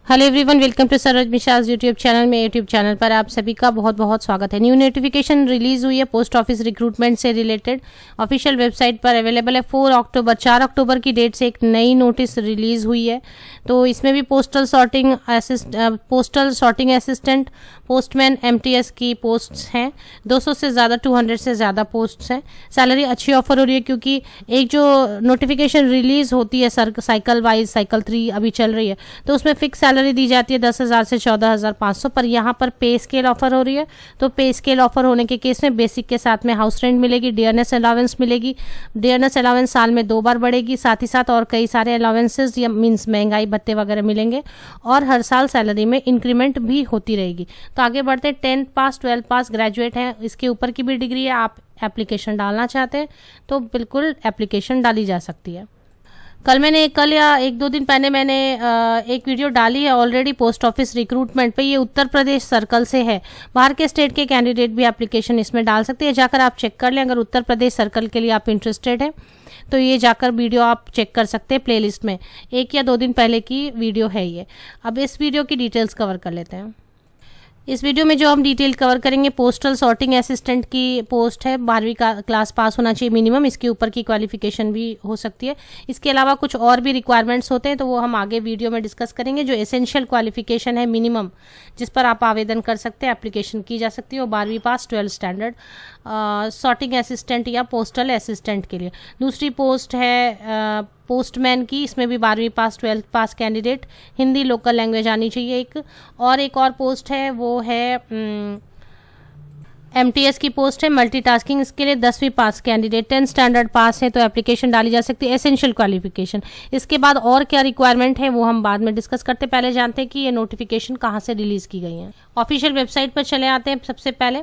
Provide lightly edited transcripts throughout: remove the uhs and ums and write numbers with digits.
Hello everyone, welcome to Saroj मिशाज YouTube channel में। YouTube channel पर आप सभी का बहुत बहुत स्वागत है। न्यू नोटिफिकेशन रिलीज हुई है पोस्ट ऑफिस रिक्रूटमेंट से रिलेटेड। ऑफिशियल वेबसाइट पर अवेलेबल है। 4 अक्टूबर की डेट से एक नई नोटिस रिलीज हुई है। तो इसमें भी postal sorting assistant, postman, MTS की पोस्ट्स हैं। 200 से ज़्यादा, 200 से ज़्यादा पोस्ट्स हैं। सैलरी अच्छी ऑफर हो रही है क्योंकि एक जो नोटिफिकेशन रिलीज होती है साइकिल वाइज, साइकिल 3 अभी चल रही है, तो उसमें फिक्स सैलरी दी जाती है 10,000 से 14,500। पर यहाँ पर पे स्केल ऑफर हो रही है। तो पे स्केल ऑफर होने के केस में बेसिक के साथ में हाउस रेंट मिलेगी, डियरनेस अलाउंस मिलेगी। डियरनेस अलाउंस साल में 2 बार बढ़ेगी, साथ ही साथ और कई सारे अलाउंसेस या मीन्स महंगाई भत्ते वगैरह मिलेंगे, और हर साल सैलरी में इंक्रीमेंट भी होती रहेगी। तो आगे बढ़ते हैं। 10th पास, 12th पास, ग्रेजुएट हैं, इसके ऊपर की भी डिग्री है, आप एप्लीकेशन डालना चाहते हैं तो बिल्कुल एप्लीकेशन डाली जा सकती है। कल या 1-2 दिन पहले मैंने एक वीडियो डाली है ऑलरेडी पोस्ट ऑफिस रिक्रूटमेंट पे। ये उत्तर प्रदेश सर्कल से है। बाहर के स्टेट के कैंडिडेट भी एप्लीकेशन इसमें डाल सकते हैं। जाकर आप चेक कर लें, अगर उत्तर प्रदेश सर्कल के लिए आप इंटरेस्टेड हैं तो ये जाकर वीडियो आप चेक कर सकते हैं। प्लेलिस्ट में 1 या 2 दिन पहले की वीडियो है ये। अब इस वीडियो की डिटेल्स कवर कर लेते हैं। इस वीडियो में जो हम डिटेल कवर करेंगे, पोस्टल सॉर्टिंग असिस्टेंट की पोस्ट है। 12वीं क्लास पास होना चाहिए मिनिमम, इसके ऊपर की क्वालिफिकेशन भी हो सकती है। इसके अलावा कुछ और भी रिक्वायरमेंट्स होते हैं तो वो हम आगे वीडियो में डिस्कस करेंगे। जो एसेंशियल क्वालिफिकेशन है मिनिमम, जिस पर आप आवेदन कर सकते हैं, एप्लीकेशन की जा सकती है, वो 12वीं पास, 12th स्टैंडर्ड सॉर्टिंग असिस्टेंट या पोस्टल असिस्टेंट के लिए। दूसरी पोस्ट है पोस्टमैन की। इसमें भी 12वीं पास, 12th पास कैंडिडेट, हिंदी लोकल लैंग्वेज आनी चाहिए। एक और पोस्ट है, वो है MTS की पोस्ट है मल्टीटास्किंग। इसके लिए 10वीं पास कैंडिडेट, 10th स्टैंडर्ड पास है तो एप्लीकेशन डाली जा सकती है। Essential qualification. इसके बाद और क्या रिक्वायरमेंट है वो हम बाद में डिस्कस करते। पहले जानते हैं कि ये नोटिफिकेशन कहाँ से रिलीज की गई है। ऑफिशियल वेबसाइट पर चले आते हैं सबसे पहले।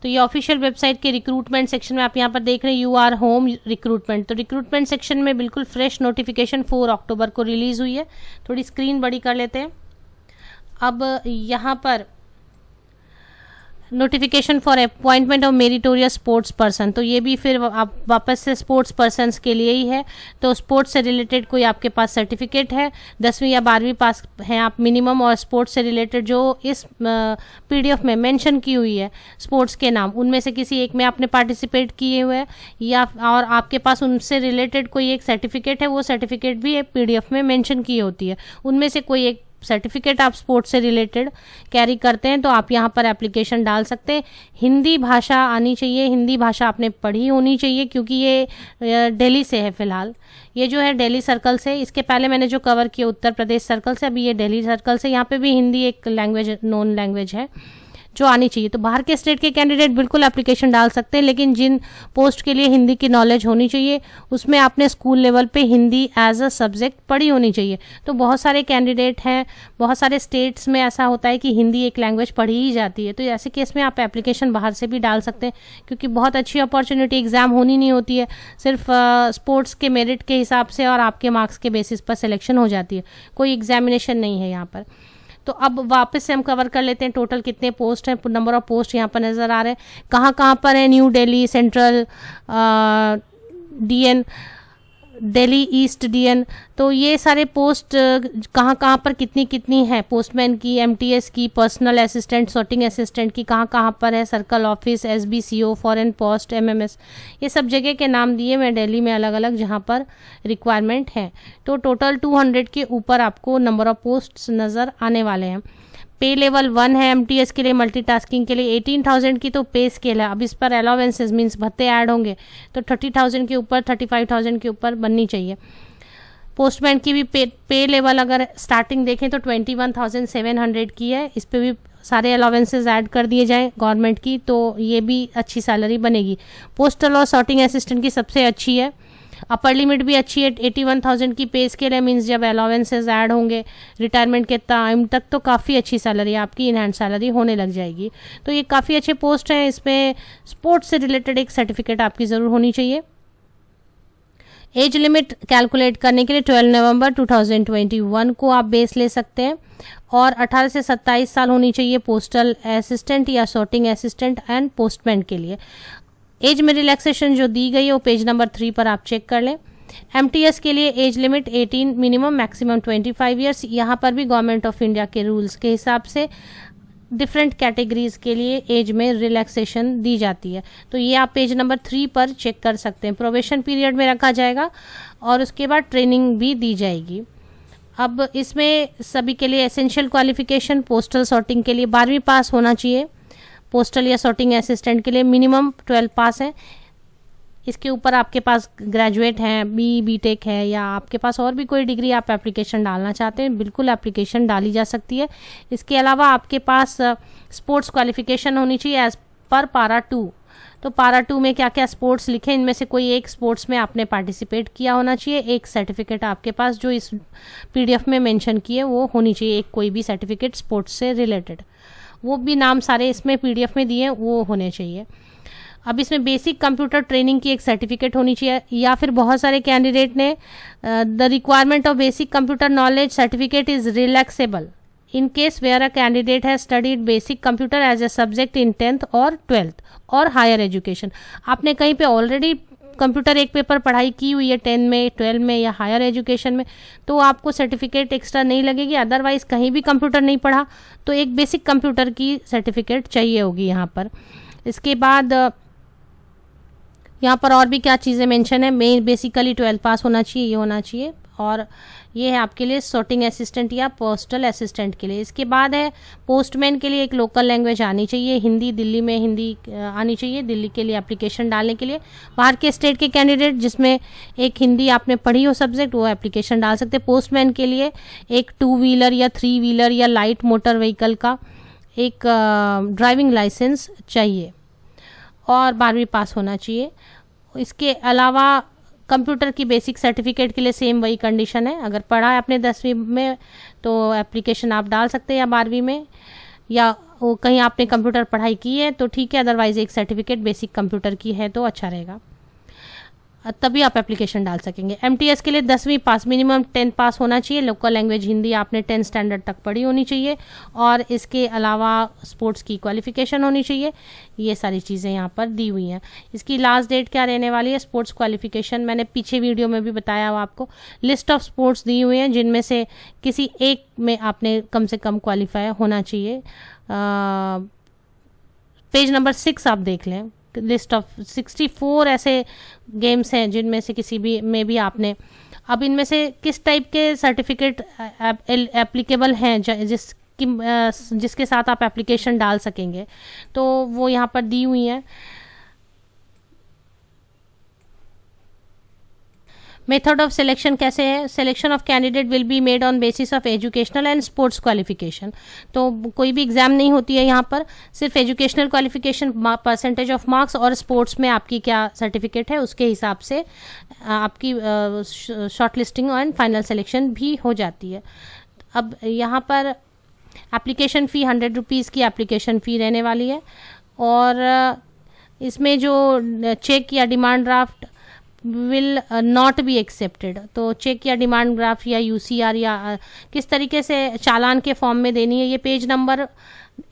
तो ये ऑफिशियल वेबसाइट के रिक्रूटमेंट सेक्शन में आप यहाँ पर देख रहे हैं UR होम रिक्रूटमेंट। तो रिक्रूटमेंट सेक्शन में बिल्कुल फ्रेश नोटिफिकेशन 4 अक्टूबर को रिलीज हुई है। थोड़ी स्क्रीन बड़ी कर लेते हैं। अब यहाँ पर notification for appointment of meritorious sports person, तो ये भी फिर आप वापस से स्पोर्ट्स पर्सन्स के लिए ही है। तो स्पोर्ट्स से रिलेटेड कोई आपके पास सर्टिफिकेट है, 10वीं या 12वीं पास हैं आप मिनिमम, और स्पोर्ट्स से रिलेटेड जो इस PDF में मेंशन की हुई है स्पोर्ट्स के नाम, उनमें से किसी एक में आपने पार्टिसिपेट किए हुए हैं या और आपके पास उनसे रिलेटेड कोई एक सर्टिफिकेट है, वो सर्टिफिकेट भी एक PDF में मेंशन की होती है। उनमें से कोई एक सर्टिफिकेट आप स्पोर्ट्स से रिलेटेड कैरी करते हैं तो आप यहाँ पर एप्लीकेशन डाल सकते हैं। हिंदी भाषा आनी चाहिए, हिंदी भाषा आपने पढ़ी होनी चाहिए, क्योंकि ये दिल्ली से है फिलहाल। ये जो है दिल्ली सर्कल से, इसके पहले मैंने जो कवर किया उत्तर प्रदेश सर्कल से, अभी ये दिल्ली सर्कल से। यहाँ पे भी हिंदी एक लैंग्वेज, नॉन लैंग्वेज है जो आनी चाहिए। तो बाहर के स्टेट के कैंडिडेट बिल्कुल एप्लीकेशन डाल सकते हैं, लेकिन जिन पोस्ट के लिए हिंदी की नॉलेज होनी चाहिए उसमें आपने स्कूल लेवल पे हिंदी एज अ सब्जेक्ट पढ़ी होनी चाहिए। तो बहुत सारे कैंडिडेट हैं, बहुत सारे स्टेट्स में ऐसा होता है कि हिंदी एक लैंग्वेज पढ़ी ही जाती है। तो ऐसे केस में आप एप्लीकेशन बाहर से भी डाल सकते हैं, क्योंकि बहुत अच्छी अपॉर्चुनिटी, एग्जाम होनी नहीं होती है, सिर्फ स्पोर्ट्स के मेरिट के हिसाब से और आपके मार्क्स के बेसिस पर सिलेक्शन हो जाती है। कोई एग्जामिनेशन नहीं है यहाँ पर। तो अब वापस से हम कवर कर लेते हैं टोटल कितने पोस्ट हैं। नंबर ऑफ पोस्ट यहाँ पर नज़र आ रहे हैं। कहाँ पर है? New Delhi central, DN, Delhi east DN। तो ये सारे पोस्ट कहाँ पर कितनी है, पोस्टमैन की, MTS की, पर्सनल असिस्टेंट, सॉर्टिंग असिस्टेंट की कहाँ पर है, circle office, SBCO, foreign post, MMS, ये सब जगह के नाम दिए मैं दिल्ली में अलग अलग जहाँ पर रिक्वायरमेंट है। तो टोटल 200 के ऊपर आपको नंबर ऑफ पोस्ट नज़र आने वाले हैं। पे लेवल 1 है MTS के लिए, मल्टीटास्किंग के लिए 18,000 की तो पे स्केल है। अब इस पर अलाउंसेस मीन्स भत्ते ऐड होंगे तो 30,000 के ऊपर, 35,000 के ऊपर बननी चाहिए। पोस्टमैन की भी पे लेवल अगर स्टार्टिंग देखें तो 21,700 की है। इस पर भी सारे अलाउंसेस ऐड कर दिए जाएं गवर्नमेंट की, तो ये भी अच्छी सैलरी बनेगी। पोस्टल और सॉर्टिंग असिस्टेंट की सबसे अच्छी है। अपर लिमिट भी अच्छी है, 81,000 की पे स्केल है। मीन्स जब अलाउंसेस ऐड होंगे रिटायरमेंट के टाइम तक तो काफ़ी अच्छी सैलरी आपकी इन हैंड सैलरी होने लग जाएगी। तो ये काफ़ी अच्छे पोस्ट हैं। इसमें स्पोर्ट्स से रिलेटेड एक सर्टिफिकेट आपकी ज़रूर होनी चाहिए। एज लिमिट कैलकुलेट करने के लिए 12 नवंबर 2021 को आप बेस ले सकते हैं, और 18 से 27 साल होनी चाहिए पोस्टल असिस्टेंट या सॉर्टिंग असिस्टेंट एंड पोस्टमैन के लिए। एज में रिलैक्सेशन जो दी गई है वो पेज नंबर 3 पर आप चेक कर लें। MTS के लिए age limit 18, minimum maximum 25 years. यहाँ पर भी गवर्नमेंट ऑफ इंडिया के रूल्स के हिसाब से डिफरेंट कैटेगरीज के लिए एज में रिलैक्सेशन दी जाती है। तो ये आप पेज नंबर 3 पर चेक कर सकते हैं। प्रोबेशन पीरियड में रखा जाएगा और उसके बाद ट्रेनिंग भी दी जाएगी। अब इसमें सभी के लिए एसेंशियल क्वालिफिकेशन, पोस्टल सॉर्टिंग के लिए 12वीं पास होना चाहिए। पोस्टल या सॉर्टिंग असिस्टेंट के लिए मिनिमम 12 पास है। इसके ऊपर आपके पास ग्रेजुएट हैं, बीटेक है, या आपके पास और भी कोई डिग्री आप एप्लीकेशन डालना चाहते हैं, बिल्कुल एप्लीकेशन डाली जा सकती है। इसके अलावा आपके पास स्पोर्ट्स क्वालिफिकेशन होनी चाहिए एज पर पारा 2। तो पारा 2 में क्या क्या स्पोर्ट्स लिखे, इनमें से कोई एक स्पोर्ट्स में आपने पार्टिसिपेट किया होना चाहिए। एक सर्टिफिकेट आपके पास जो इस PDF में मेंशन किए वो होनी चाहिए, एक कोई भी सर्टिफिकेट स्पोर्ट्स से रिलेटेड। वो भी नाम सारे इसमें PDF में दिए वो होने चाहिए। अब इसमें बेसिक कंप्यूटर ट्रेनिंग की एक सर्टिफिकेट होनी चाहिए, या फिर बहुत सारे कैंडिडेट ने the requirement of basic computer knowledge certificate is relaxable in case where a candidate has studied basic computer as a subject in 10th और 12th और हायर एजुकेशन। आपने कहीं पे ऑलरेडी कंप्यूटर एक पेपर पढ़ाई की हुई है 10 में, 12 में या हायर एजुकेशन में, तो आपको सर्टिफिकेट एक्स्ट्रा नहीं लगेगी। अदरवाइज कहीं भी कंप्यूटर नहीं पढ़ा तो एक बेसिक कंप्यूटर की सर्टिफिकेट चाहिए होगी यहाँ पर। इसके बाद यहाँ पर और भी क्या चीज़ें मेंशन है, मेन बेसिकली 12 पास होना चाहिए, ये होना चाहिए। और ये है आपके लिए सॉर्टिंग असिस्टेंट या पोस्टल असिस्टेंट के लिए। इसके बाद है पोस्टमैन के लिए एक लोकल लैंग्वेज आनी चाहिए, हिंदी, दिल्ली में हिंदी आनी चाहिए दिल्ली के लिए एप्लीकेशन डालने के लिए। बाहर के स्टेट के कैंडिडेट जिसमें एक हिंदी आपने पढ़ी हो सब्जेक्ट, वो एप्लीकेशन डाल सकते हैं। पोस्टमैन के लिए एक 2 व्हीलर या 3 व्हीलर या लाइट मोटर व्हीकल का एक ड्राइविंग लाइसेंस चाहिए और 12वीं पास होना चाहिए। इसके अलावा कंप्यूटर की बेसिक सर्टिफिकेट के लिए सेम वही कंडीशन है, अगर पढ़ा है अपने 10वीं में तो एप्लीकेशन आप डाल सकते हैं, या 12वीं में, या वो कहीं आपने कंप्यूटर पढ़ाई की है तो ठीक है, अदरवाइज एक सर्टिफिकेट बेसिक कंप्यूटर की है तो अच्छा रहेगा, तभी आप एप्लीकेशन डाल सकेंगे। MTS के लिए 10वीं पास, मिनिमम 10 पास होना चाहिए। लोकल लैंग्वेज हिंदी आपने 10 स्टैंडर्ड तक पढ़ी होनी चाहिए, और इसके अलावा स्पोर्ट्स की क्वालिफिकेशन होनी चाहिए। ये सारी चीज़ें यहाँ पर दी हुई हैं। इसकी लास्ट डेट क्या रहने वाली है, स्पोर्ट्स क्वालिफिकेशन मैंने पीछे वीडियो में भी बताया हुआ आपको। लिस्ट ऑफ स्पोर्ट्स दी हुई हैं जिनमें से किसी एक में आपने कम से कम क्वालिफाई होना चाहिए। पेज नंबर 6 आप देख लें, लिस्ट ऑफ 64 ऐसे गेम्स हैं जिनमें से किसी भी में भी आपने, अब इनमें से किस टाइप के सर्टिफिकेट एप्लीकेबल हैं जिसके साथ आप एप्लीकेशन डाल सकेंगे, तो वो यहाँ पर दी हुई हैं। मेथड ऑफ सिलेक्शन कैसे है, selection of candidate will be made on basis of educational and sports qualification. तो कोई भी एग्जाम नहीं होती है यहाँ पर, सिर्फ educational qualification, percentage of marks और स्पोर्ट्स में आपकी क्या सर्टिफिकेट है उसके हिसाब से आपकी short listing and final selection भी हो जाती है। अब यहाँ पर एप्लीकेशन फ़ी 100 रुपीज़ की एप्लीकेशन फ़ी रहने वाली है, और इसमें जो चेक या demand draft will not be accepted. तो चेक या डिमांड ड्राफ्ट या UCR या किस तरीके से चालान के फॉर्म में देनी है, ये पेज नंबर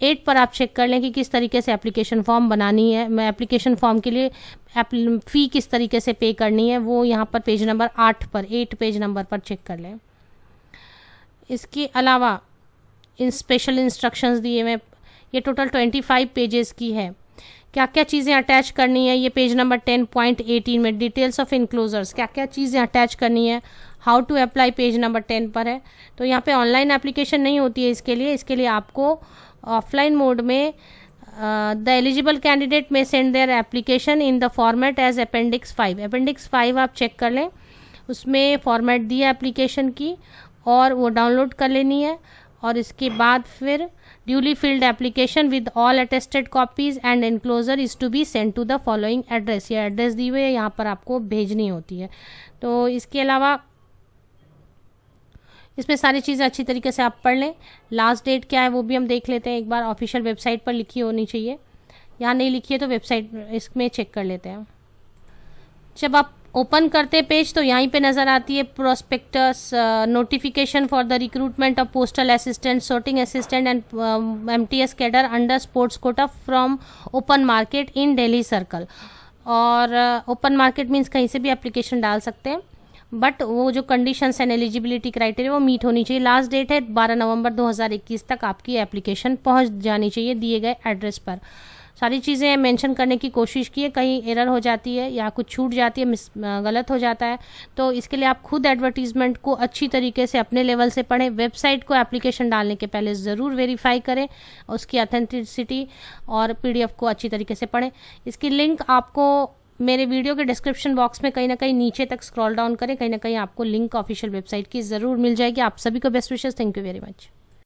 8 पर आप चेक कर लें कि किस तरीके से एप्लीकेशन फॉर्म बनानी है। मैं एप्लीकेशन फॉर्म के लिए फ़ी किस तरीके से पे करनी है वो यहाँ पर पेज नंबर 8 पेज नंबर पर चेक कर लें। इसके अलावा इन स्पेशल इंस्ट्रक्शंस दिए हुए, ये टोटल 25 पेजेस की है। क्या क्या चीज़ें अटैच करनी है, ये पेज नंबर 10.18 में डिटेल्स ऑफ इनक्लोजर्स, क्या क्या चीज़ें अटैच करनी है, how to apply page number 10 पर है। तो यहाँ पे ऑनलाइन एप्लीकेशन नहीं होती है इसके लिए आपको ऑफलाइन मोड में द एलिजिबल कैंडिडेट में send their application in the format as appendix 5। Appendix 5 आप चेक कर लें, उसमें फॉर्मेट दी है एप्लीकेशन की और वो डाउनलोड कर लेनी है, और इसके बाद फिर duly filled application with all attested copies and enclosure is to be send to the following address. ये एड्रेस दी हुई है, यहाँ पर आपको भेजनी होती है। तो इसके अलावा इसमें सारी चीज़ें अच्छी तरीके से आप पढ़ लें। लास्ट डेट क्या है वो भी हम देख लेते हैं एक बार, ऑफिशियल वेबसाइट पर लिखी होनी चाहिए, यहाँ नहीं लिखी है तो वेबसाइट इसमें चेक कर लेते हैं। जब आप ओपन करते पेज तो यहीं पे नज़र आती है prospectus, notification for the recruitment of postal assistant, sorting assistant and MTS cadre under sports quota from open market in Delhi circle. और ओपन मार्केट मीन्स कहीं से भी एप्लीकेशन डाल सकते हैं। बट वो जो कंडीशंस एंड एलिजिबिलिटी क्राइटेरिया वो मीट होनी चाहिए। लास्ट डेट है 12 नवंबर 2021 तक आपकी एप्लीकेशन पहुंच जानी चाहिए दिए गए एड्रेस पर। सारी चीज़ें मेंशन करने की कोशिश की है, कहीं एरर हो जाती है या कुछ छूट जाती है, गलत हो जाता है, तो इसके लिए आप खुद एडवर्टीजमेंट को अच्छी तरीके से अपने लेवल से पढ़ें। वेबसाइट को एप्लीकेशन डालने के पहले ज़रूर वेरीफाई करें, उसकी ऑथेंटिसिटी और PDF को अच्छी तरीके से पढ़ें। इसकी लिंक आपको मेरे वीडियो के डिस्क्रिप्शन बॉक्स में कहीं ना कहीं नीचे तक स्क्रॉल डाउन करें, कहीं ना कहीं आपको लिंक ऑफिशियल वेबसाइट की ज़रूर मिल जाएगी। आप सभी को best wishes. Thank you very much.